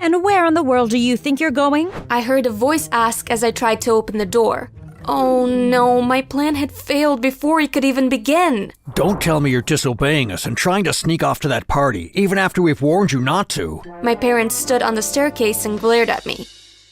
And where in the world do you think you're going? I heard a voice ask as I tried to open the door. Oh no, my plan had failed before it could even begin. Don't tell me you're disobeying us and trying to sneak off to that party, even after we've warned you not to. My parents stood on the staircase and glared at me.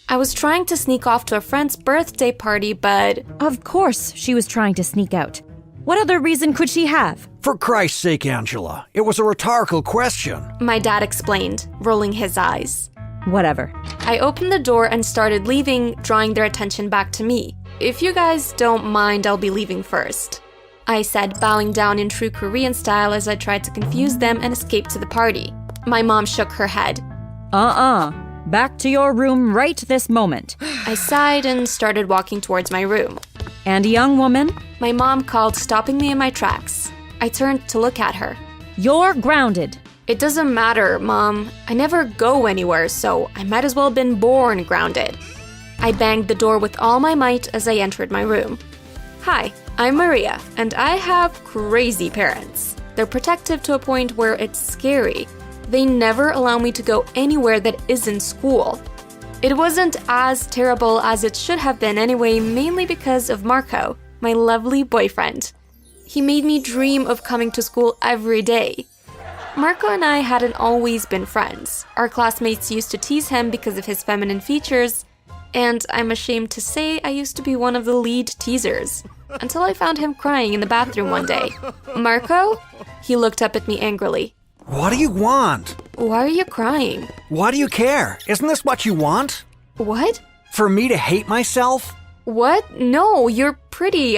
I was trying to sneak off to a friend's birthday party, but... Of course she was trying to sneak out. What other reason could she have? For Christ's sake, Angela, it was a rhetorical question. My dad explained, rolling his eyes. Whatever. I opened the door and started leaving, drawing their attention back to me. If you guys don't mind, I'll be leaving first, I said, bowing down in true Korean style as I tried to confuse them and escape to the party. My mom shook her head. Back to your room right this moment. I sighed and started walking towards my room. And young woman? My mom called, stopping me in my tracks. I turned to look at her. You're grounded. It doesn't matter, Mom. I never go anywhere, so I might as well have been born grounded. I banged the door with all my might as I entered my room. Hi, I'm Maria, and I have crazy parents. They're protective to a point where it's scary. They never allow me to go anywhere that isn't school. It wasn't as terrible as it should have been anyway, mainly because of Marco, my lovely boyfriend. He made me dream of coming to school every day. Marco and I hadn't always been friends. Our classmates used to tease him because of his feminine features, and I'm ashamed to say I used to be one of the lead teasers, until I found him crying in the bathroom one day. Marco? He looked up at me angrily. What do you want? Why are you crying? Why do you care? Isn't this what you want? What? For me to hate myself? What? No, you're pretty,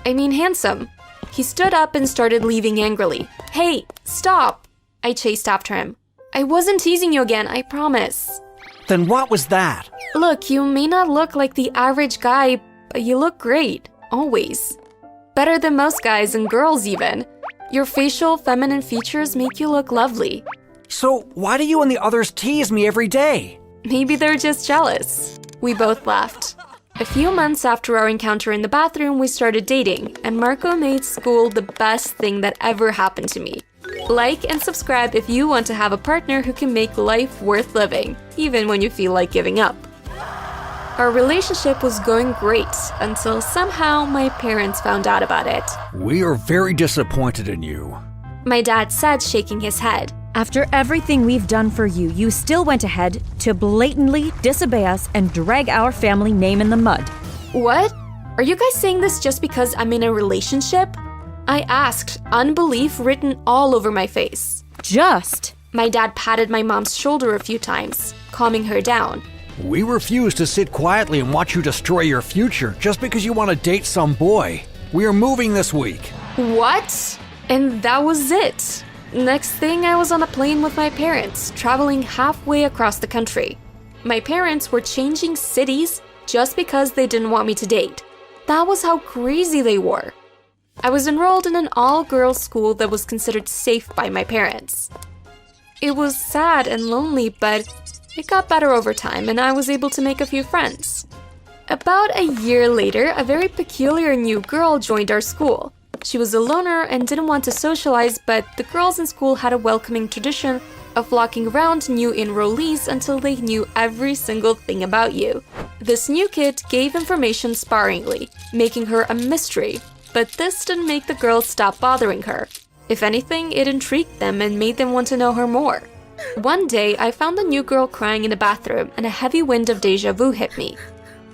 handsome. He stood up and started leaving angrily. Hey, stop! I chased after him. I wasn't teasing you again, I promise. Then what was that? Look, you may not look like the average guy, but you look great, always. Better than most guys and girls even. Your facial, feminine features make you look lovely. So why do you and the others tease me every day? Maybe they're just jealous. We both laughed. A few months after our encounter in the bathroom, we started dating, and Marco made school the best thing that ever happened to me. Like and subscribe if you want to have a partner who can make life worth living, even when you feel like giving up. Our relationship was going great until somehow my parents found out about it. We are very disappointed in you. My dad said, shaking his head. After everything we've done for you, you still went ahead to blatantly disobey us and drag our family name in the mud. What? Are you guys saying this just because I'm in a relationship? I asked, unbelief written all over my face. Just. My dad patted my mom's shoulder a few times, calming her down. We refuse to sit quietly and watch you destroy your future just because you want to date some boy. We are moving this week. What? And that was it. Next thing, I was on a plane with my parents, traveling halfway across the country. My parents were changing cities just because they didn't want me to date. That was how crazy they were. I was enrolled in an all-girls school that was considered safe by my parents. It was sad and lonely, but it got better over time, and I was able to make a few friends. About a year later, a very peculiar new girl joined our school. She was a loner and didn't want to socialize, but the girls in school had a welcoming tradition of flocking around new enrollees until they knew every single thing about you. This new kid gave information sparingly, making her a mystery, but this didn't make the girls stop bothering her. If anything, it intrigued them and made them want to know her more. One day, I found the new girl crying in the bathroom, and a heavy wind of déjà vu hit me.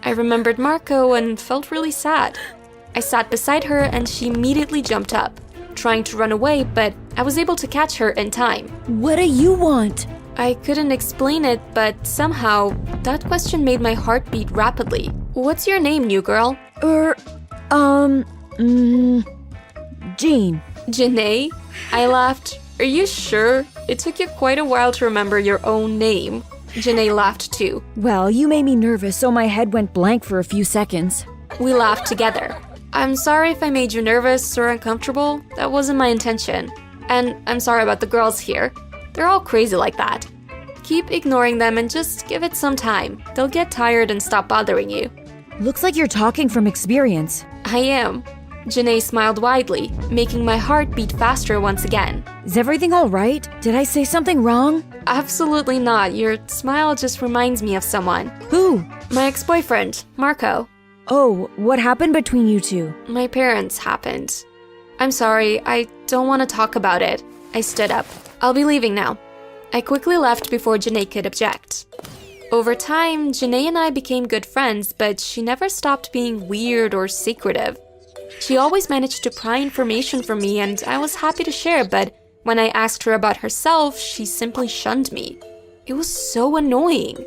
I remembered Marco and felt really sad. I sat beside her and she immediately jumped up, trying to run away, but I was able to catch her in time. What do you want? I couldn't explain it, but somehow, that question made my heart beat rapidly. What's your name, new girl? Jean. Janae? I laughed. Are you sure? It took you quite a while to remember your own name. Janae laughed too. Well, you made me nervous, so my head went blank for a few seconds. We laughed together. I'm sorry if I made you nervous or uncomfortable. That wasn't my intention. And I'm sorry about the girls here. They're all crazy like that. Keep ignoring them and just give it some time. They'll get tired and stop bothering you. Looks like you're talking from experience. I am. Janae smiled widely, making my heart beat faster once again. Is everything all right? Did I say something wrong? Absolutely not. Your smile just reminds me of someone. Who? My ex-boyfriend, Marco. Oh, what happened between you two? My parents happened. I'm sorry, I don't want to talk about it. I stood up. I'll be leaving now. I quickly left before Janae could object. Over time, Janae and I became good friends, but she never stopped being weird or secretive. She always managed to pry information from me, and I was happy to share, but when I asked her about herself, she simply shunned me. It was so annoying.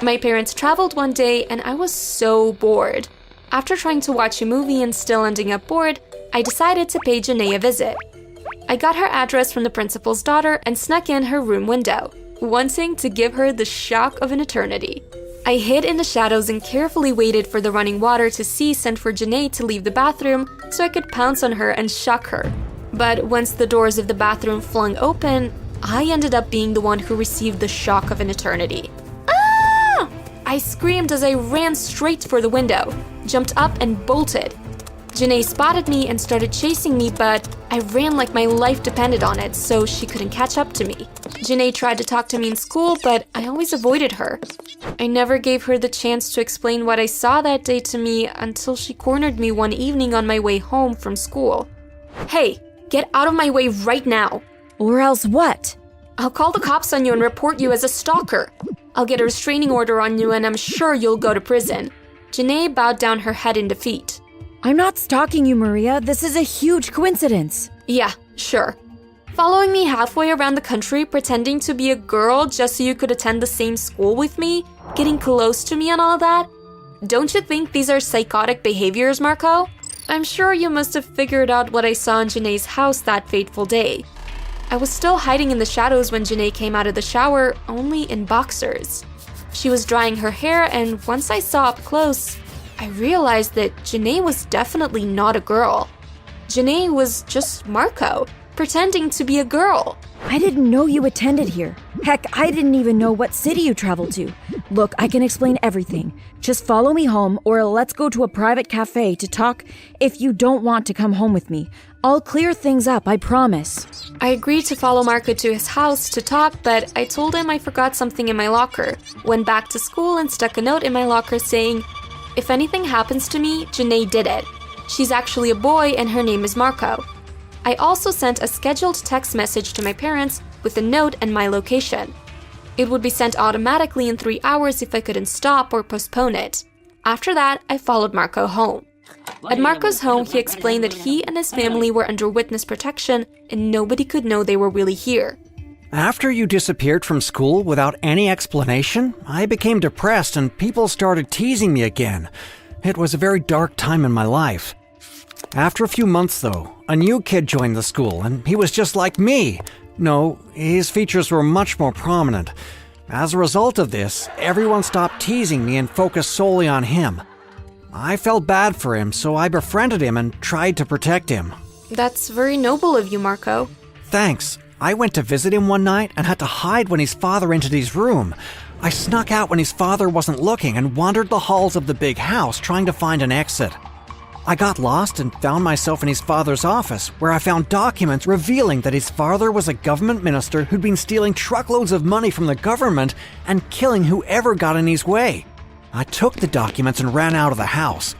My parents traveled one day, and I was so bored. After trying to watch a movie and still ending up bored, I decided to pay Janae a visit. I got her address from the principal's daughter and snuck in her room window, wanting to give her the shock of an eternity. I hid in the shadows and carefully waited for the running water to cease and for Janae to leave the bathroom so I could pounce on her and shock her. But once the doors of the bathroom flung open, I ended up being the one who received the shock of an eternity. Ah! I screamed as I ran straight for the window, jumped up and bolted. Janae spotted me and started chasing me, but I ran like my life depended on it, so she couldn't catch up to me. Janae tried to talk to me in school, but I always avoided her. I never gave her the chance to explain what I saw that day to me until she cornered me one evening on my way home from school. Hey, get out of my way right now! Or else what? I'll call the cops on you and report you as a stalker. I'll get a restraining order on you and I'm sure you'll go to prison. Janae bowed down her head in defeat. I'm not stalking you, Maria. This is a huge coincidence. Yeah, sure. Following me halfway around the country, pretending to be a girl just so you could attend the same school with me, getting close to me and all that? Don't you think these are psychotic behaviors, Marco? I'm sure you must have figured out what I saw in Janae's house that fateful day. I was still hiding in the shadows when Janae came out of the shower, only in boxers. She was drying her hair, and once I saw up close, I realized that Janae was definitely not a girl. Janae was just Marco, pretending to be a girl. I didn't know you attended here. Heck, I didn't even know what city you traveled to. Look, I can explain everything. Just follow me home, or let's go to a private cafe to talk if you don't want to come home with me. I'll clear things up, I promise. I agreed to follow Marco to his house to talk, but I told him I forgot something in my locker, went back to school and stuck a note in my locker saying, "If anything happens to me, Janae did it. She's actually a boy and her name is Marco." I also sent a scheduled text message to my parents with a note and my location. It would be sent automatically in 3 hours if I couldn't stop or postpone it. After that, I followed Marco home. At Marco's home, he explained that he and his family were under witness protection and nobody could know they were really here. After you disappeared from school without any explanation, I became depressed and people started teasing me again. It was a very dark time in my life. After a few months, though, a new kid joined the school, and he was just like me. No, his features were much more prominent. As a result of this, everyone stopped teasing me and focused solely on him. I felt bad for him, so I befriended him and tried to protect him. That's very noble of you, Marco. Thanks. I went to visit him one night and had to hide when his father entered his room. I snuck out when his father wasn't looking and wandered the halls of the big house trying to find an exit. I got lost and found myself in his father's office, where I found documents revealing that his father was a government minister who'd been stealing truckloads of money from the government and killing whoever got in his way. I took the documents and ran out of the house.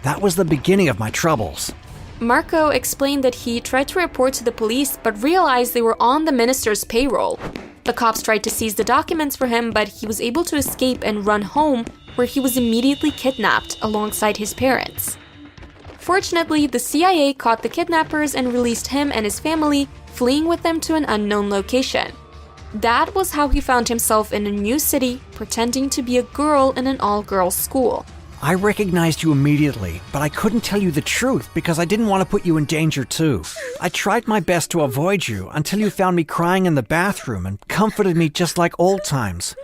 That was the beginning of my troubles. Marco explained that he tried to report to the police but realized they were on the minister's payroll. The cops tried to seize the documents for him, but he was able to escape and run home, where he was immediately kidnapped alongside his parents. Fortunately, the CIA caught the kidnappers and released him and his family, fleeing with them to an unknown location. That was how he found himself in a new city, pretending to be a girl in an all-girls school. I recognized you immediately, but I couldn't tell you the truth because I didn't want to put you in danger too. I tried my best to avoid you until you found me crying in the bathroom and comforted me just like old times.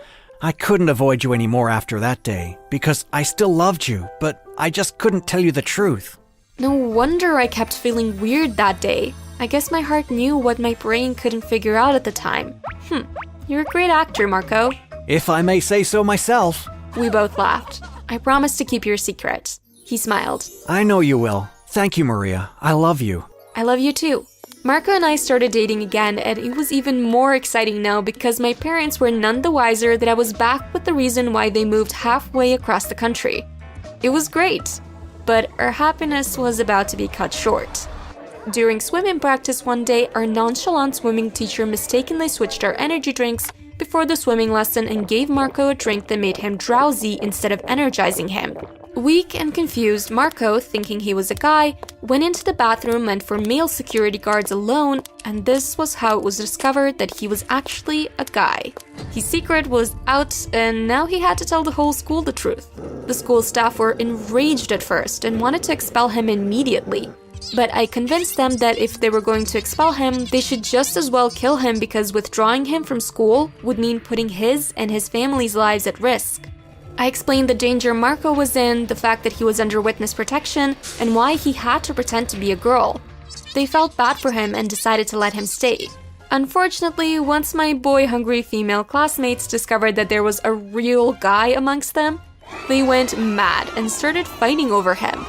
I couldn't avoid you anymore after that day because I still loved you, but I just couldn't tell you the truth. No wonder I kept feeling weird that day. I guess my heart knew what my brain couldn't figure out at the time. You're a great actor, Marco. If I may say so myself. We both laughed. I promised to keep your secret. He smiled. I know you will. Thank you, Maria. I love you. I love you too. Marco and I started dating again, and it was even more exciting now because my parents were none the wiser that I was back with the reason why they moved halfway across the country. It was great, but our happiness was about to be cut short. During swimming practice one day, our nonchalant swimming teacher mistakenly switched our energy drinks before the swimming lesson and gave Marco a drink that made him drowsy instead of energizing him. Weak and confused, Marco, thinking he was a guy, went into the bathroom meant for male security guards alone, and this was how it was discovered that he was actually a guy. His secret was out, and now he had to tell the whole school the truth. The school staff were enraged at first and wanted to expel him immediately. But I convinced them that if they were going to expel him, they should just as well kill him because withdrawing him from school would mean putting his and his family's lives at risk. I explained the danger Marco was in, the fact that he was under witness protection, and why he had to pretend to be a girl. They felt bad for him and decided to let him stay. Unfortunately, once my boy-hungry female classmates discovered that there was a real guy amongst them, they went mad and started fighting over him.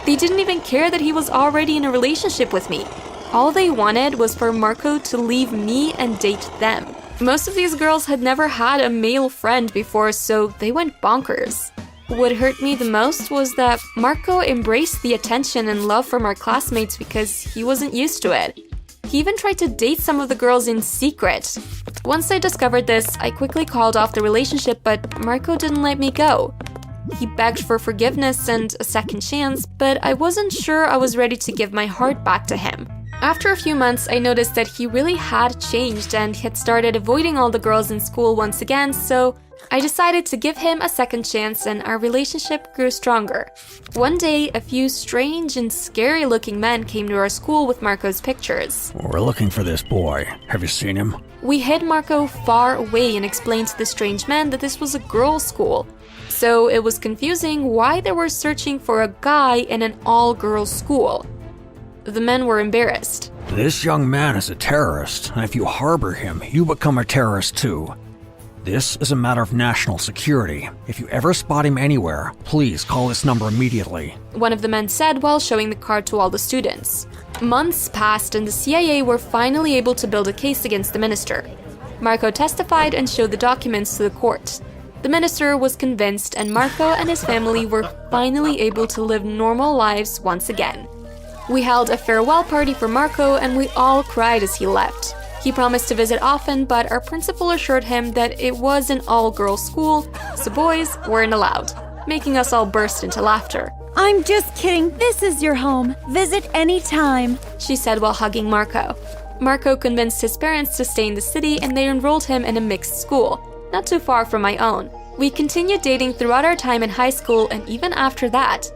They didn't even care that he was already in a relationship with me. All they wanted was for Marco to leave me and date them. Most of these girls had never had a male friend before, so they went bonkers. What hurt me the most was that Marco embraced the attention and love from our classmates because he wasn't used to it. He even tried to date some of the girls in secret. Once I discovered this, I quickly called off the relationship, but Marco didn't let me go. He begged for forgiveness and a second chance, but I wasn't sure I was ready to give my heart back to him. After a few months, I noticed that he really had changed and had started avoiding all the girls in school once again, so I decided to give him a second chance and our relationship grew stronger. One day, a few strange and scary-looking men came to our school with Marco's pictures. We're looking for this boy. Have you seen him? We hid Marco far away and explained to the strange men that this was a girls' school. So it was confusing why they were searching for a guy in an all-girls school. The men were embarrassed. This young man is a terrorist, and if you harbor him, you become a terrorist too. This is a matter of national security. If you ever spot him anywhere, please call this number immediately. One of the men said while showing the card to all the students. Months passed and the CIA were finally able to build a case against the minister. Marco testified and showed the documents to the court. The minister was convinced and Marco and his family were finally able to live normal lives once again. We held a farewell party for Marco and we all cried as he left. He promised to visit often, but our principal assured him that it was an all-girls school, so boys weren't allowed, making us all burst into laughter. I'm just kidding. This is your home. Visit anytime, she said while hugging Marco. Marco convinced his parents to stay in the city and they enrolled him in a mixed school, not too far from my own. We continued dating throughout our time in high school and even after that.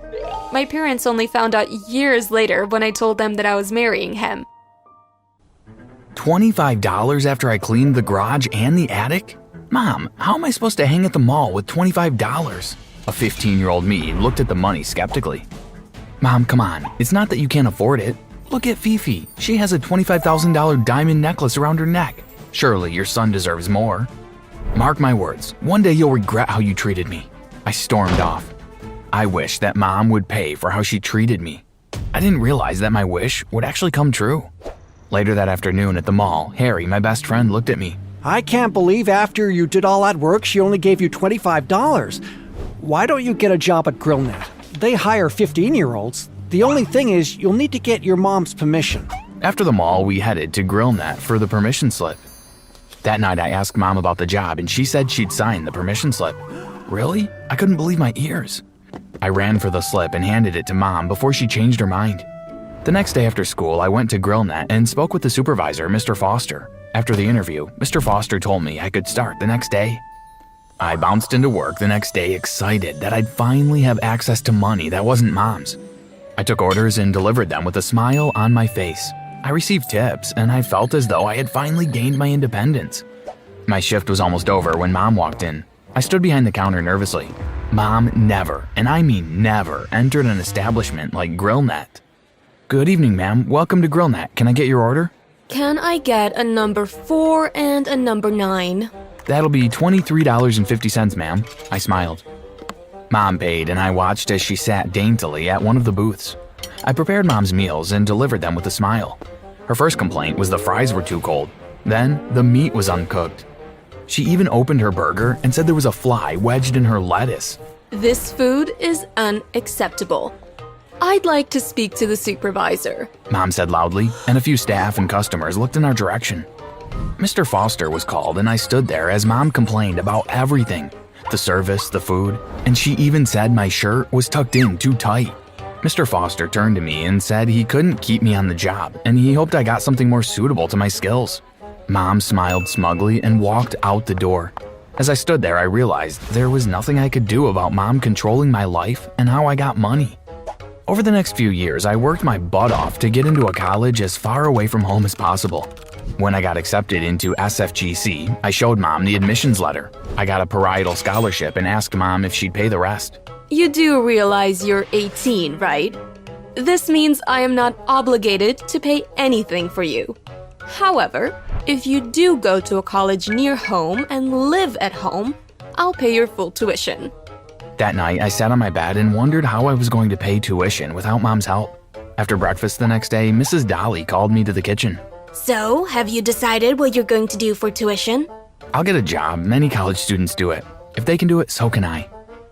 My parents only found out years later when I told them that I was marrying him. $25 after I cleaned the garage and the attic? Mom, how am I supposed to hang at the mall with $25? A 15-year-old me looked at the money skeptically. Mom, come on, it's not that you can't afford it. Look at Fifi, she has a $25,000 diamond necklace around her neck. Surely your son deserves more. Mark my words, one day you'll regret how you treated me. I stormed off. I wish that Mom would pay for how she treated me. I didn't realize that my wish would actually come true. Later that afternoon at the mall, Harry, my best friend, looked at me. I can't believe after you did all that work, she only gave you $25. Why don't you get a job at GrillNet? They hire 15-year-olds. The only thing is, you'll need to get your mom's permission. After the mall, we headed to GrillNet for the permission slip. That night, I asked Mom about the job, and she said she'd sign the permission slip. Really? I couldn't believe my ears. I ran for the slip and handed it to Mom before she changed her mind. The next day after school, I went to GrillNet and spoke with the supervisor, Mr. Foster. After the interview, Mr. Foster told me I could start the next day. I bounced into work the next day excited that I'd finally have access to money that wasn't Mom's. I took orders and delivered them with a smile on my face. I received tips, and I felt as though I had finally gained my independence. My shift was almost over when Mom walked in. I stood behind the counter nervously. Mom never, and I mean never, entered an establishment like GrillNet. Good evening, ma'am. Welcome to GrillNet. Can I get your order? Can I get a number 4 and a number 9? That'll be $23.50, ma'am. I smiled. Mom paid, and I watched as she sat daintily at one of the booths. I prepared Mom's meals and delivered them with a smile. Her first complaint was the fries were too cold. Then, the meat was uncooked. She even opened her burger and said there was a fly wedged in her lettuce. This food is unacceptable. I'd like to speak to the supervisor. Mom said loudly, and a few staff and customers looked in our direction. Mr. Foster was called, and I stood there as Mom complained about everything. The service, the food, and she even said my shirt was tucked in too tight. Mr. Foster turned to me and said he couldn't keep me on the job, and he hoped I got something more suitable to my skills. Mom smiled smugly and walked out the door. As I stood there, I realized there was nothing I could do about Mom controlling my life and how I got money. Over the next few years, I worked my butt off to get into a college as far away from home as possible. When I got accepted into SFGC, I showed Mom the admissions letter. I got a parietal scholarship and asked Mom if she'd pay the rest. You do realize you're 18, right? This means I am not obligated to pay anything for you. However, if you do go to a college near home and live at home, I'll pay your full tuition. That night, I sat on my bed and wondered how I was going to pay tuition without Mom's help. After breakfast the next day, Mrs. Dolly called me to the kitchen. So, have you decided what you're going to do for tuition? I'll get a job. Many college students do it. If they can do it, so can I.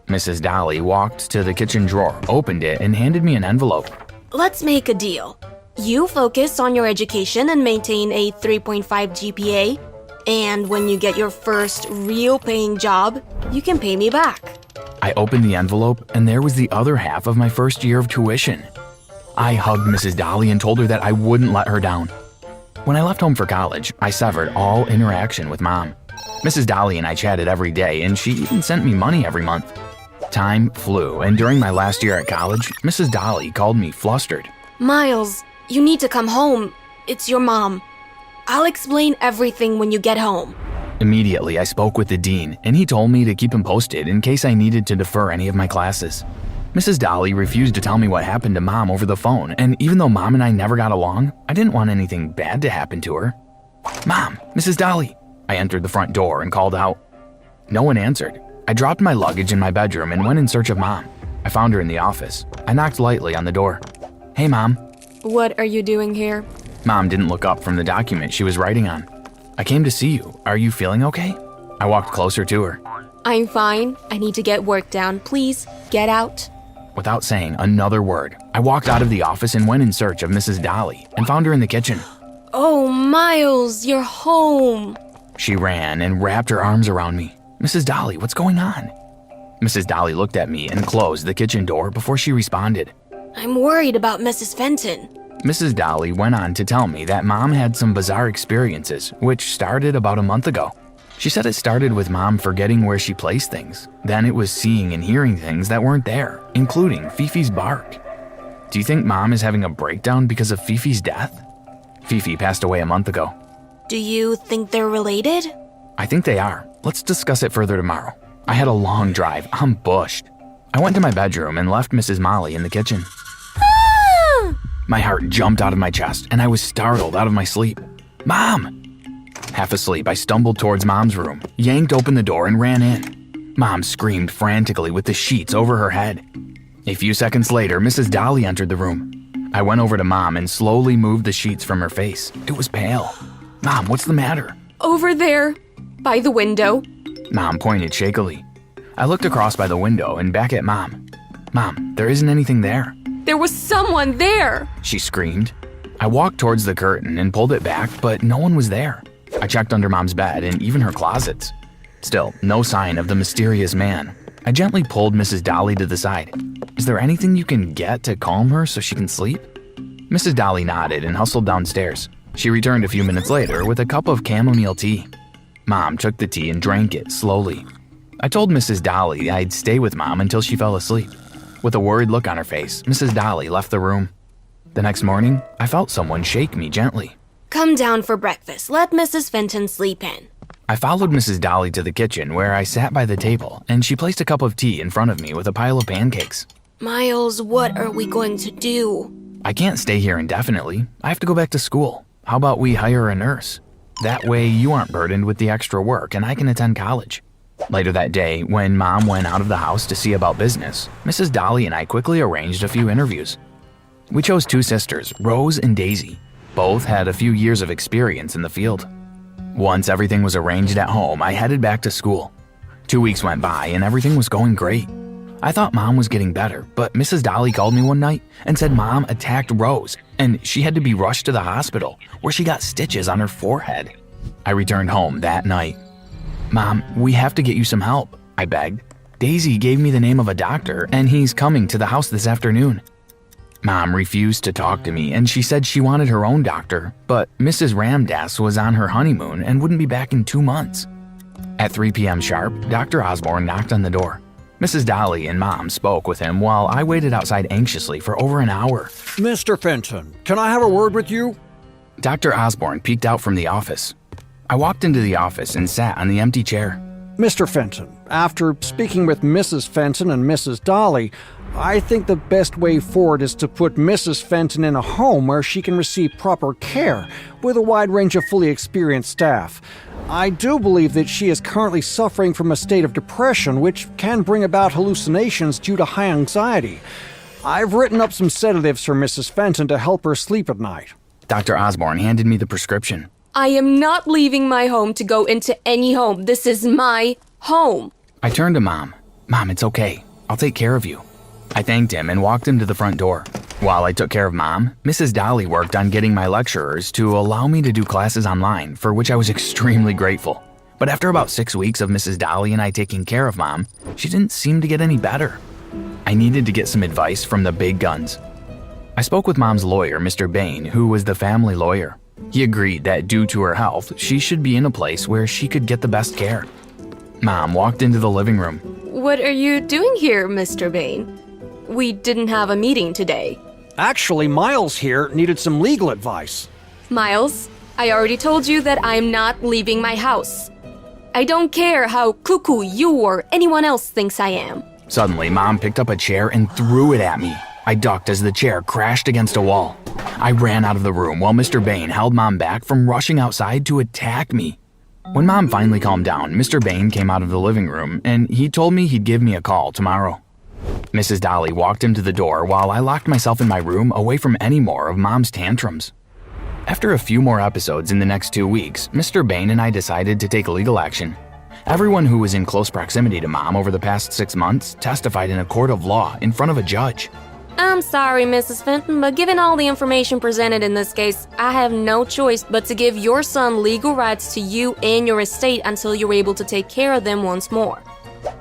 Mrs. Dolly walked to the kitchen drawer, opened it, and handed me an envelope. Let's make a deal. You focus on your education and maintain a 3.5 GPA, and when you get your first real paying job, you can pay me back. I opened the envelope, and there was the other half of my first year of tuition. I hugged Mrs. Dolly and told her that I wouldn't let her down. When I left home for college, I severed all interaction with Mom. Mrs. Dolly and I chatted every day, and she even sent me money every month. Time flew, and during my last year at college, Mrs. Dolly called me flustered. Miles, you need to come home. It's your mom. I'll explain everything when you get home. Immediately, I spoke with the dean, and he told me to keep him posted in case I needed to defer any of my classes. Mrs. Dolly refused to tell me what happened to Mom over the phone, and even though Mom and I never got along, I didn't want anything bad to happen to her. Mom, Mrs. Dolly! I entered the front door and called out. No one answered. I dropped my luggage in my bedroom and went in search of Mom. I found her in the office. I knocked lightly on the door. Hey, Mom. What are you doing here? Mom didn't look up from the document she was writing on. I came to see you. Are you feeling okay? I walked closer to her. I'm fine. I need to get work done. Please, get out. Without saying another word, I walked out of the office and went in search of Mrs. Dolly and found her in the kitchen. Oh, Miles, you're home. She ran and wrapped her arms around me. Mrs. Dolly, what's going on? Mrs. Dolly looked at me and closed the kitchen door before she responded. I'm worried about Mrs. Fenton. Mrs. Dolly went on to tell me that Mom had some bizarre experiences, which started about a month ago. She said it started with Mom forgetting where she placed things. Then it was seeing and hearing things that weren't there, including Fifi's bark. Do you think Mom is having a breakdown because of Fifi's death? Fifi passed away a month ago. Do you think they're related? I think they are. Let's discuss it further tomorrow. I had a long drive. I'm bushed. I went to my bedroom and left Mrs. Molly in the kitchen. My heart jumped out of my chest, and I was startled out of my sleep. Mom! Half asleep, I stumbled towards Mom's room, yanked open the door, and ran in. Mom screamed frantically with the sheets over her head. A few seconds later, Mrs. Dolly entered the room. I went over to Mom and slowly moved the sheets from her face. It was pale. Mom, what's the matter? Over there, by the window. Mom pointed shakily. I looked across by the window and back at Mom. Mom, there isn't anything there. There was someone there! She screamed. I walked towards the curtain and pulled it back, but no one was there. I checked under Mom's bed and even her closets. Still, no sign of the mysterious man. I gently pulled Mrs. Dolly to the side. Is there anything you can get to calm her so she can sleep? Mrs. Dolly nodded and hustled downstairs. She returned a few minutes later with a cup of chamomile tea. Mom took the tea and drank it slowly. I told Mrs. Dolly I'd stay with Mom until she fell asleep. With a worried look on her face, Mrs. Dolly left the room. The next morning, I felt someone shake me gently. Come down for breakfast. Let Mrs. Fenton sleep in. I followed Mrs. Dolly to the kitchen where I sat by the table, and she placed a cup of tea in front of me with a pile of pancakes. Miles, what are we going to do? I can't stay here indefinitely. I have to go back to school. How about we hire a nurse? That way you aren't burdened with the extra work and I can attend college. Later that day, when Mom went out of the house to see about business, Mrs. Dolly and I quickly arranged a few interviews. We chose two sisters, Rose and Daisy. Both had a few years of experience in the field. Once everything was arranged at home, I headed back to school. 2 weeks went by and everything was going great. I thought Mom was getting better, but Mrs. Dolly called me one night and said Mom attacked Rose and she had to be rushed to the hospital where she got stitches on her forehead. I returned home that night. "Mom, we have to get you some help," I begged. "Daisy gave me the name of a doctor and he's coming to the house this afternoon." Mom refused to talk to me and she said she wanted her own doctor, but Mrs. Ramdas was on her honeymoon and wouldn't be back in 2 months. At 3 p.m. sharp, Dr. Osborne knocked on the door. Mrs. Dolly and Mom spoke with him while I waited outside anxiously for over an hour. Mr. Fenton, can I have a word with you? Dr. Osborne peeked out from the office. I walked into the office and sat on the empty chair. Mr. Fenton, after speaking with Mrs. Fenton and Mrs. Dolly, I think the best way forward is to put Mrs. Fenton in a home where she can receive proper care with a wide range of fully experienced staff. I do believe that she is currently suffering from a state of depression which can bring about hallucinations due to high anxiety. I've written up some sedatives for Mrs. Fenton to help her sleep at night. Dr. Osborne handed me the prescription. I am not leaving my home to go into any home. This is my home. I turned to Mom. "Mom, it's okay. I'll take care of you." I thanked him and walked him to the front door. While I took care of Mom, Mrs. Dolly worked on getting my lecturers to allow me to do classes online, for which I was extremely grateful. But after about 6 weeks of Mrs. Dolly and I taking care of Mom, she didn't seem to get any better. I needed to get some advice from the big guns. I spoke with Mom's lawyer, Mr. Bain, who was the family lawyer. He agreed that due to her health, she should be in a place where she could get the best care. Mom walked into the living room. What are you doing here, Mr. Bain? We didn't have a meeting today. Actually, Miles here needed some legal advice. Miles, I already told you that I'm not leaving my house. I don't care how cuckoo you or anyone else thinks I am. Suddenly, Mom picked up a chair and threw it at me. I ducked as the chair crashed against a wall. I ran out of the room while Mr. Bain held Mom back from rushing outside to attack me. When Mom finally calmed down, Mr. Bain came out of the living room and he told me he'd give me a call tomorrow. Mrs. Dolly walked him to the door while I locked myself in my room away from any more of Mom's tantrums. After a few more episodes in the next 2 weeks, Mr. Bain and I decided to take legal action. Everyone who was in close proximity to Mom over the past 6 months testified in a court of law in front of a judge. I'm sorry, Mrs. Fenton, but given all the information presented in this case, I have no choice but to give your son legal rights to you and your estate until you're able to take care of them once more.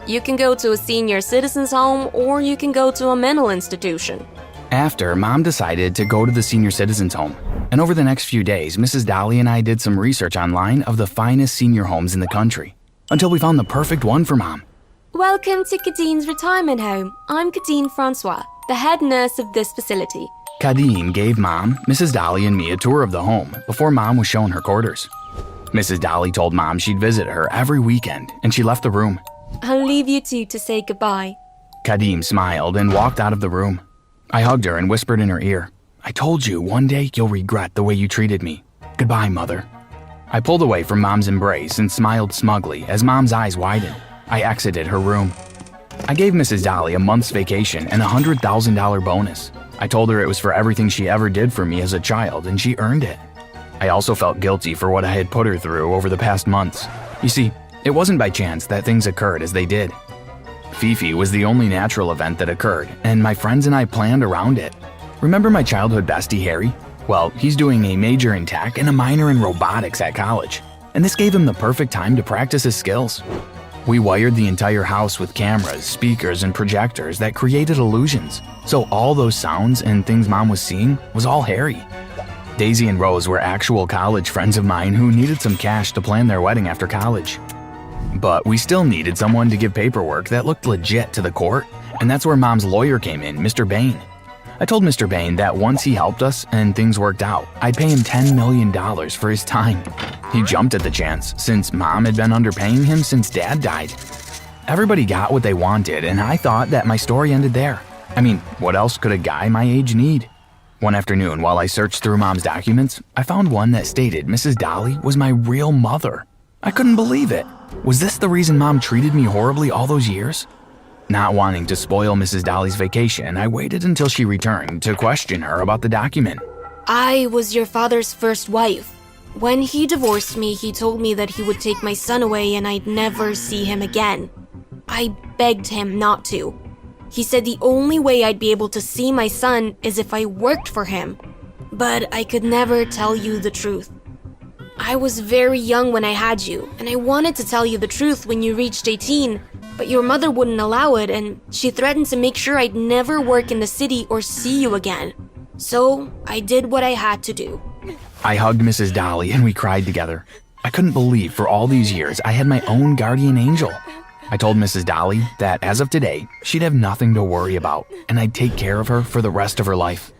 You can go to a senior citizen's home or you can go to a mental institution. After, Mom decided to go to the senior citizens home. And over the next few days, Mrs. Dolly and I did some research online of the finest senior homes in the country, until we found the perfect one for Mom. Welcome to Cadine's retirement home. I'm Cadine Francois, the head nurse of this facility. Cadine gave Mom, Mrs. Dolly, and me a tour of the home before Mom was shown her quarters. Mrs. Dolly told Mom she'd visit her every weekend, and she left the room. I'll leave you two to say goodbye. Kadim smiled and walked out of the room. I hugged her and whispered in her ear, "I told you one day you'll regret the way you treated me. Goodbye, Mother." I pulled away from Mom's embrace and smiled smugly as Mom's eyes widened. I exited her room. I gave Mrs. Dolly a month's vacation and a $100,000 bonus. I told her it was for everything she ever did for me as a child, and she earned it. I also felt guilty for what I had put her through over the past months. You see, it wasn't by chance that things occurred as they did. Fifi was the only natural event that occurred, and my friends and I planned around it. Remember my childhood bestie, Harry? Well, he's doing a major in tech and a minor in robotics at college, and this gave him the perfect time to practice his skills. We wired the entire house with cameras, speakers, and projectors that created illusions, so all those sounds and things Mom was seeing was all Harry. Daisy and Rose were actual college friends of mine who needed some cash to plan their wedding after college. But we still needed someone to give paperwork that looked legit to the court, and that's where Mom's lawyer came in, Mr. Bain. I told Mr. Bain that once he helped us and things worked out, I'd pay him $10 million for his time. He jumped at the chance, since Mom had been underpaying him since Dad died. Everybody got what they wanted, and I thought that my story ended there. I mean, what else could a guy my age need? One afternoon, while I searched through Mom's documents, I found one that stated Mrs. Dolly was my real mother. I couldn't believe it. Was this the reason Mom treated me horribly all those years? Not wanting to spoil Mrs. Dolly's vacation, I waited until she returned to question her about the document. I was your father's first wife. When he divorced me, he told me that he would take my son away and I'd never see him again. I begged him not to. He said the only way I'd be able to see my son is if I worked for him. But I could never tell you the truth. I was very young when I had you, and I wanted to tell you the truth when you reached 18, but your mother wouldn't allow it, and she threatened to make sure I'd never work in the city or see you again. So I did what I had to do. I hugged Mrs. Dolly and we cried together. I couldn't believe for all these years I had my own guardian angel. I told Mrs. Dolly that as of today, she'd have nothing to worry about, and I'd take care of her for the rest of her life.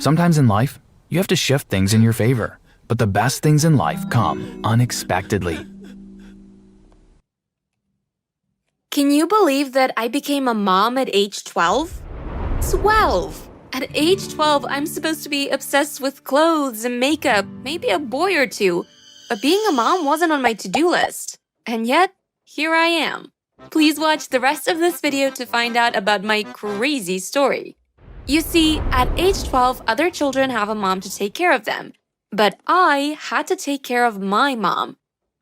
Sometimes in life, you have to shift things in your favor, but the best things in life come unexpectedly. Can you believe that I became a mom at age 12? 12! At age 12, I'm supposed to be obsessed with clothes and makeup, maybe a boy or two, but being a mom wasn't on my to-do list. And yet, here I am. Please watch the rest of this video to find out about my crazy story. You see, at age 12, other children have a mom to take care of them, but I had to take care of my mom.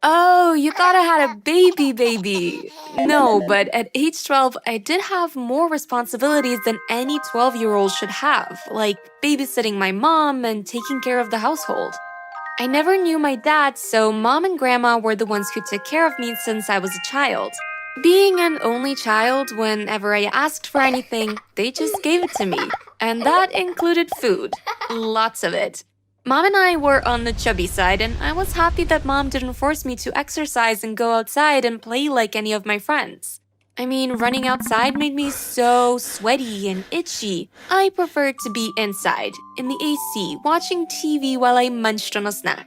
Oh, you thought I had a baby. No, but at age 12, I did have more responsibilities than any 12-year-old should have, like babysitting my mom and taking care of the household. I never knew my dad, so mom and grandma were the ones who took care of me since I was a child. Being an only child, whenever I asked for anything, they just gave it to me. And that included food. Lots of it. Mom and I were on the chubby side, and I was happy that Mom didn't force me to exercise and go outside and play like any of my friends. I mean, running outside made me so sweaty and itchy. I preferred to be inside, in the AC, watching TV while I munched on a snack.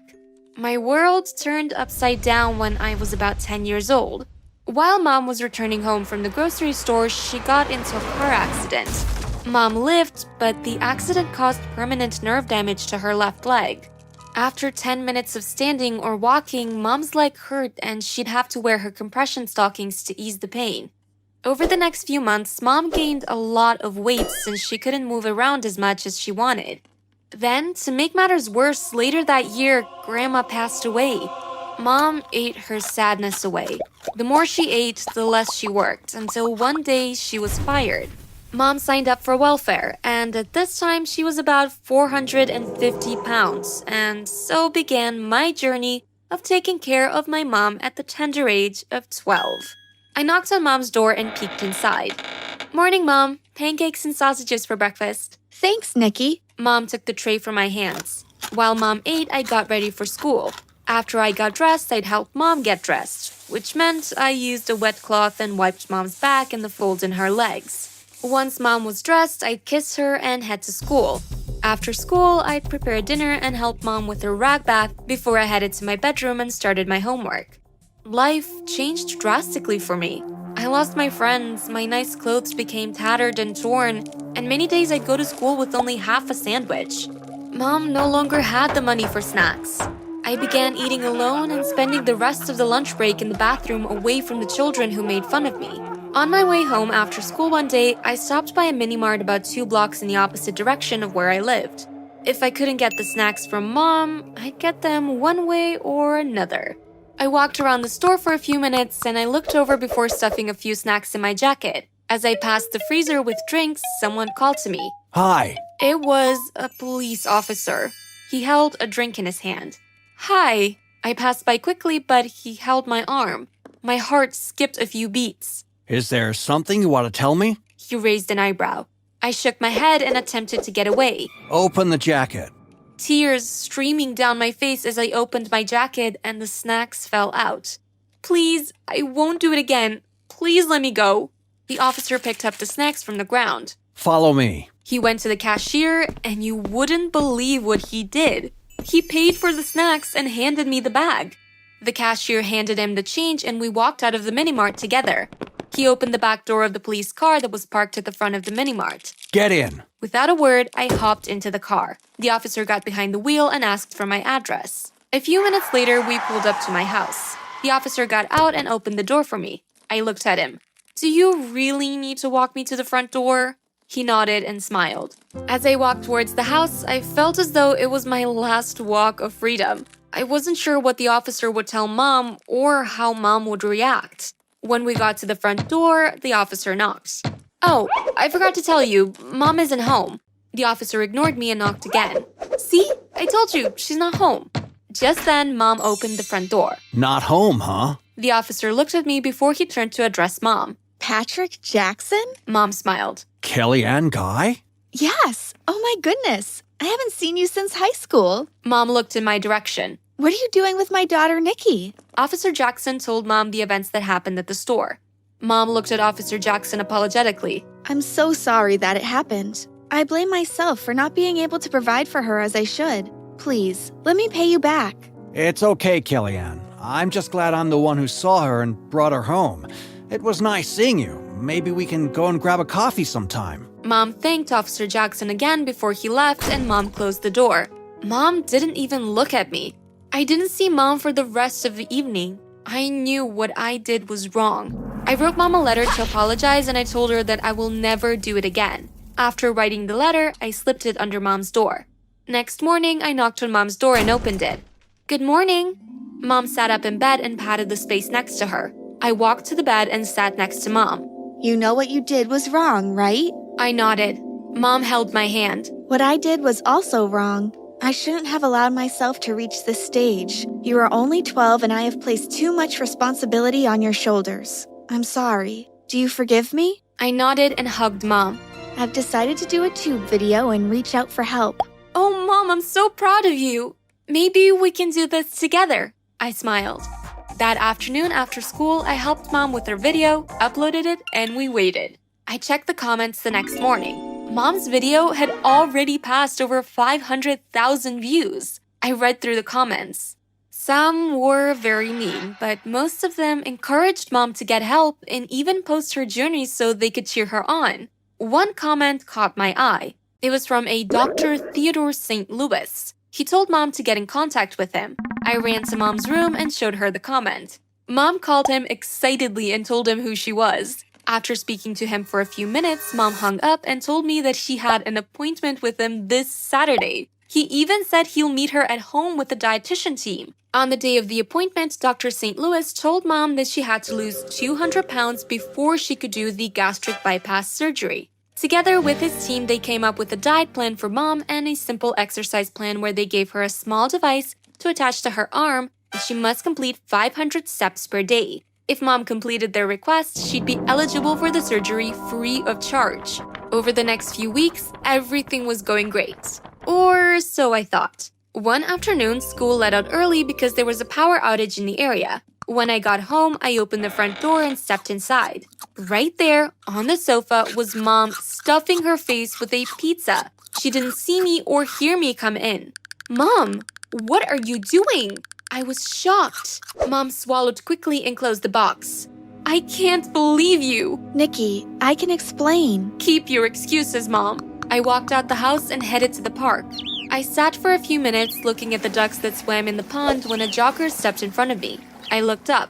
My world turned upside down when I was about 10 years old. While Mom was returning home from the grocery store, she got into a car accident. Mom lived, but the accident caused permanent nerve damage to her left leg. After 10 minutes of standing or walking, Mom's leg hurt and she'd have to wear her compression stockings to ease the pain. Over the next few months, Mom gained a lot of weight since she couldn't move around as much as she wanted. Then, to make matters worse, later that year, Grandma passed away. Mom ate her sadness away. The more she ate, the less she worked, until one day she was fired. Mom signed up for welfare, and at this time she was about 450 pounds, and so began my journey of taking care of my mom at the tender age of 12. I knocked on Mom's door and peeked inside. "Morning, Mom. Pancakes and sausages for breakfast." Thanks, Nikki. Mom took the tray from my hands. While Mom ate, I got ready for school. After I got dressed, I'd help Mom get dressed, which meant I used a wet cloth and wiped Mom's back and the folds in her legs. Once Mom was dressed, I'd kiss her and head to school. After school, I'd prepare dinner and help Mom with her rag bath before I headed to my bedroom and started my homework. Life changed drastically for me. I lost my friends, my nice clothes became tattered and torn, and many days I'd go to school with only half a sandwich. Mom no longer had the money for snacks. I began eating alone and spending the rest of the lunch break in the bathroom away from the children who made fun of me. On my way home after school one day, I stopped by a mini-mart about 2 blocks in the opposite direction of where I lived. If I couldn't get the snacks from Mom, I'd get them one way or another. I walked around the store for a few minutes and I looked over before stuffing a few snacks in my jacket. As I passed the freezer with drinks, someone called to me. Hi. It was a police officer. He held a drink in his hand. "Hi." I passed by quickly, but he held my arm. My heart skipped a few beats. Is there something you want to tell me? He raised an eyebrow. I shook my head and attempted to get away. Open the jacket. Tears streaming down my face as I opened my jacket and the snacks fell out. "Please, I won't do it again. Please let me go." The officer picked up the snacks from the ground. Follow me. He went to the cashier and you wouldn't believe what he did. He paid for the snacks and handed me the bag. The cashier handed him the change and we walked out of the mini-mart together. He opened the back door of the police car that was parked at the front of the mini-mart. Get in. Without a word, I hopped into the car. The officer got behind the wheel and asked for my address. A few minutes later, we pulled up to my house. The officer got out and opened the door for me. I looked at him. "Do you really need to walk me to the front door?" He nodded and smiled. As I walked towards the house, I felt as though it was my last walk of freedom. I wasn't sure what the officer would tell Mom or how Mom would react. When we got to the front door, the officer knocked. "Oh, I forgot to tell you, Mom isn't home." The officer ignored me and knocked again. "See? I told you, she's not home." Just then, Mom opened the front door. Not home, huh? The officer looked at me before he turned to address Mom. Patrick Jackson? Mom smiled. Kellyanne Guy? Yes. Oh my goodness. I haven't seen you since high school. Mom looked in my direction. What are you doing with my daughter, Nikki? Officer Jackson told Mom the events that happened at the store. Mom looked at Officer Jackson apologetically. I'm so sorry that it happened. I blame myself for not being able to provide for her as I should. Please, let me pay you back. It's okay, Kellyanne. I'm just glad I'm the one who saw her and brought her home. It was nice seeing you. Maybe we can go and grab a coffee sometime. Mom thanked Officer Jackson again before he left, and Mom closed the door. Mom didn't even look at me. I didn't see Mom for the rest of the evening. I knew what I did was wrong. I wrote Mom a letter to apologize, and I told her that I will never do it again. After writing the letter, I slipped it under Mom's door. Next morning, I knocked on Mom's door and opened it. "Good morning." Mom sat up in bed and patted the space next to her. I walked to the bed and sat next to Mom. You know what you did was wrong, right? I nodded. Mom held my hand. What I did was also wrong. I shouldn't have allowed myself to reach this stage. You are only 12 and I have placed too much responsibility on your shoulders. I'm sorry. Do you forgive me? I nodded and hugged Mom. I've decided to do a tube video and reach out for help. "Oh, Mom, I'm so proud of you. Maybe we can do this together." I smiled. That afternoon after school, I helped Mom with her video, uploaded it, and we waited. I checked the comments the next morning. Mom's video had already passed over 500,000 views. I read through the comments. Some were very mean, but most of them encouraged Mom to get help and even post her journey so they could cheer her on. One comment caught my eye. It was from a Dr. Theodore St. Louis. He told Mom to get in contact with him. I ran to Mom's room and showed her the comment. Mom called him excitedly and told him who she was. After speaking to him for a few minutes, Mom hung up and told me that she had an appointment with him this Saturday. He even said he'll meet her at home with the dietitian team. On the day of the appointment, Dr. St. Louis told Mom that she had to lose 200 pounds before she could do the gastric bypass surgery. Together with his team, they came up with a diet plan for Mom and a simple exercise plan where they gave her a small device to attach to her arm, and she must complete 500 steps per day. If Mom completed their request, she'd be eligible for the surgery free of charge. Over the next few weeks, everything was going great. Or so I thought. One afternoon, school let out early because there was a power outage in the area. When I got home, I opened the front door and stepped inside. Right there, on the sofa, was Mom stuffing her face with a pizza. She didn't see me or hear me come in. "Mom, what are you doing?" I was shocked. Mom swallowed quickly and closed the box. "I can't believe you." Nikki, I can explain. "Keep your excuses, Mom." I walked out the house and headed to the park. I sat for a few minutes looking at the ducks that swam in the pond when a jogger stepped in front of me. I looked up.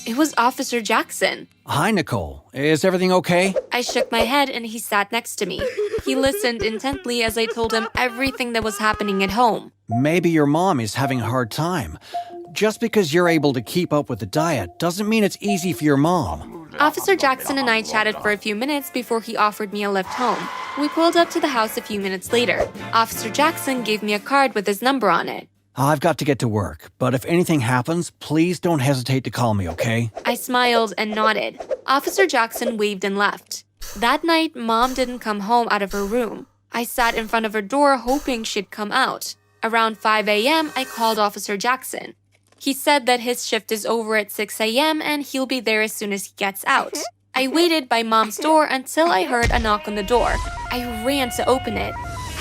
It was Officer Jackson. Hi, Nicole. Is everything okay? I shook my head and he sat next to me. He listened intently as I told him everything that was happening at home. Maybe your mom is having a hard time. Just because you're able to keep up with the diet doesn't mean it's easy for your mom. Officer Jackson and I chatted for a few minutes before he offered me a lift home. We pulled up to the house a few minutes later. Officer Jackson gave me a card with his number on it. I've got to get to work, but if anything happens, please don't hesitate to call me, okay? I smiled and nodded. Officer Jackson waved and left. That night, Mom didn't come home out of her room. I sat in front of her door hoping she'd come out. Around 5 a.m., I called Officer Jackson. He said that his shift is over at 6 a.m. and he'll be there as soon as he gets out. I waited by Mom's door until I heard a knock on the door. I ran to open it.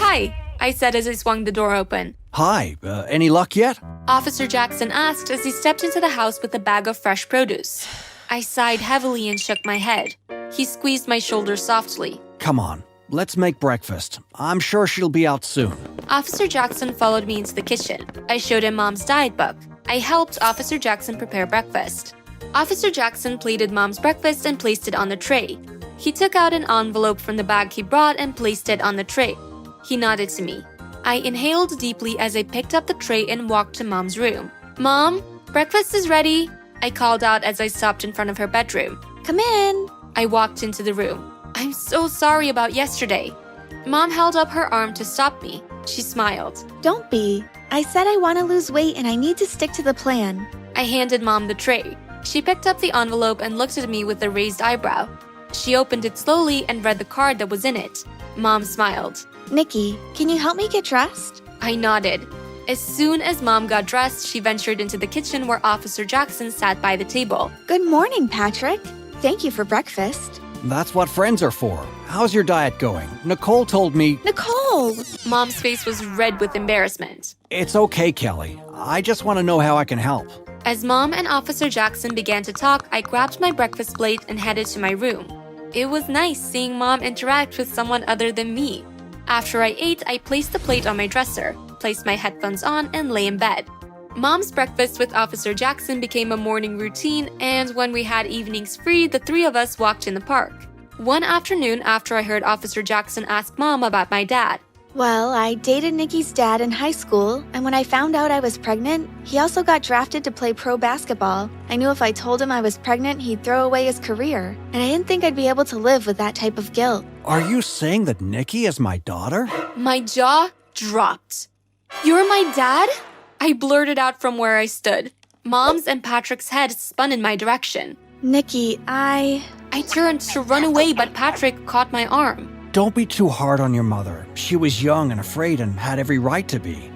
"Hi," I said as I swung the door open. Hi, any luck yet? Officer Jackson asked as he stepped into the house with a bag of fresh produce. I sighed heavily and shook my head. He squeezed my shoulder softly. Come on, let's make breakfast. I'm sure she'll be out soon. Officer Jackson followed me into the kitchen. I showed him Mom's diet book. I helped Officer Jackson prepare breakfast. Officer Jackson plated Mom's breakfast and placed it on the tray. He took out an envelope from the bag he brought and placed it on the tray. He nodded to me. I inhaled deeply as I picked up the tray and walked to Mom's room. "Mom, breakfast is ready," I called out as I stopped in front of her bedroom. Come in. I walked into the room. "I'm so sorry about yesterday." Mom held up her arm to stop me. She smiled. Don't be. I said I want to lose weight and I need to stick to the plan. I handed Mom the tray. She picked up the envelope and looked at me with a raised eyebrow. She opened it slowly and read the card that was in it. Mom smiled. Nikki, can you help me get dressed? I nodded. As soon as Mom got dressed, she ventured into the kitchen where Officer Jackson sat by the table. Good morning, Patrick. Thank you for breakfast. That's what friends are for. How's your diet going? Nicole told me... Nicole! Mom's face was red with embarrassment. It's okay, Kelly. I just want to know how I can help. As Mom and Officer Jackson began to talk, I grabbed my breakfast plate and headed to my room. It was nice seeing Mom interact with someone other than me. After I ate, I placed the plate on my dresser, placed my headphones on, and lay in bed. Mom's breakfast with Officer Jackson became a morning routine, and when we had evenings free, the three of us walked in the park. One afternoon after I heard Officer Jackson ask Mom about my dad. Well, I dated Nikki's dad in high school, and when I found out I was pregnant, he also got drafted to play pro basketball. I knew if I told him I was pregnant, he'd throw away his career, and I didn't think I'd be able to live with that type of guilt. Are you saying that Nikki is my daughter? My jaw dropped. "You're my dad?" I blurted out from where I stood. Mom's and Patrick's heads spun in my direction. Nikki, I turned to run away, but Patrick caught my arm. Don't be too hard on your mother. She was young and afraid and had every right to be.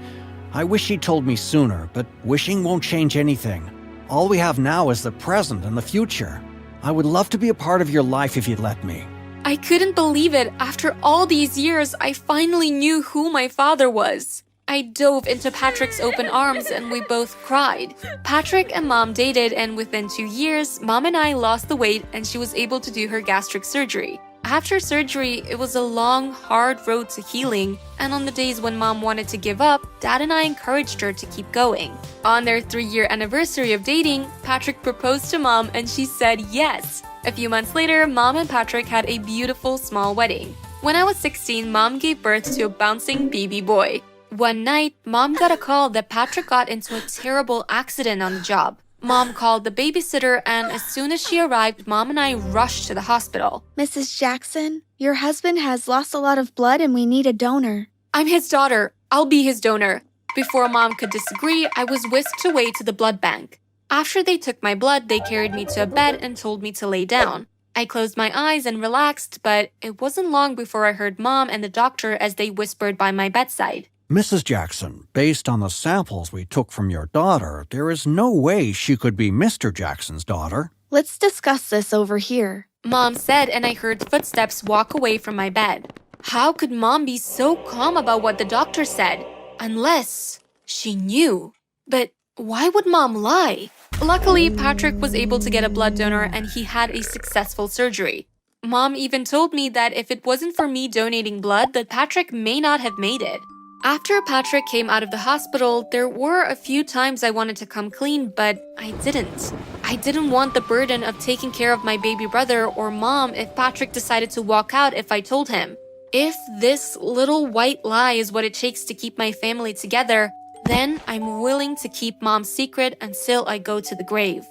I wish she'd told me sooner, but wishing won't change anything. All we have now is the present and the future. I would love to be a part of your life if you'd let me. I couldn't believe it. After all these years, I finally knew who my father was. I dove into Patrick's open arms and we both cried. Patrick and Mom dated, and within 2 years, Mom and I lost the weight and she was able to do her gastric surgery. After surgery, it was a long, hard road to healing, and on the days when Mom wanted to give up, Dad and I encouraged her to keep going. On their 3-year anniversary of dating, Patrick proposed to Mom and she said yes. A few months later, Mom and Patrick had a beautiful small wedding. When I was 16, Mom gave birth to a bouncing baby boy. One night, Mom got a call that Patrick got into a terrible accident on the job. Mom called the babysitter, and as soon as she arrived, Mom and I rushed to the hospital. Mrs. Jackson, your husband has lost a lot of blood and we need a donor. "I'm his daughter. I'll be his donor." Before Mom could disagree, I was whisked away to the blood bank. After they took my blood, they carried me to a bed and told me to lay down. I closed my eyes and relaxed, but it wasn't long before I heard Mom and the doctor as they whispered by my bedside. Mrs. Jackson, based on the samples we took from your daughter, there is no way she could be Mr. Jackson's daughter. Let's discuss this over here. Mom said, and I heard footsteps walk away from my bed. How could Mom be so calm about what the doctor said? Unless she knew. But why would Mom lie? Luckily, Patrick was able to get a blood donor and he had a successful surgery. Mom even told me that if it wasn't for me donating blood, that Patrick may not have made it. After Patrick came out of the hospital, there were a few times I wanted to come clean, but I didn't. I didn't want the burden of taking care of my baby brother or Mom if Patrick decided to walk out if I told him. If this little white lie is what it takes to keep my family together, then I'm willing to keep Mom's secret until I go to the grave.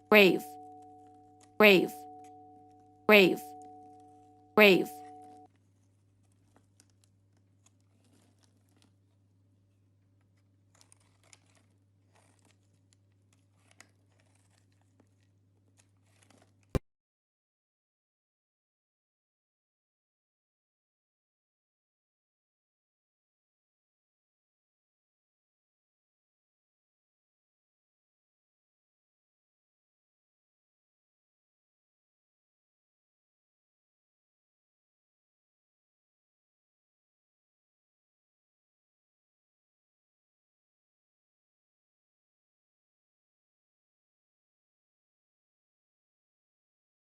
Grave. Grave. Grave. Grave.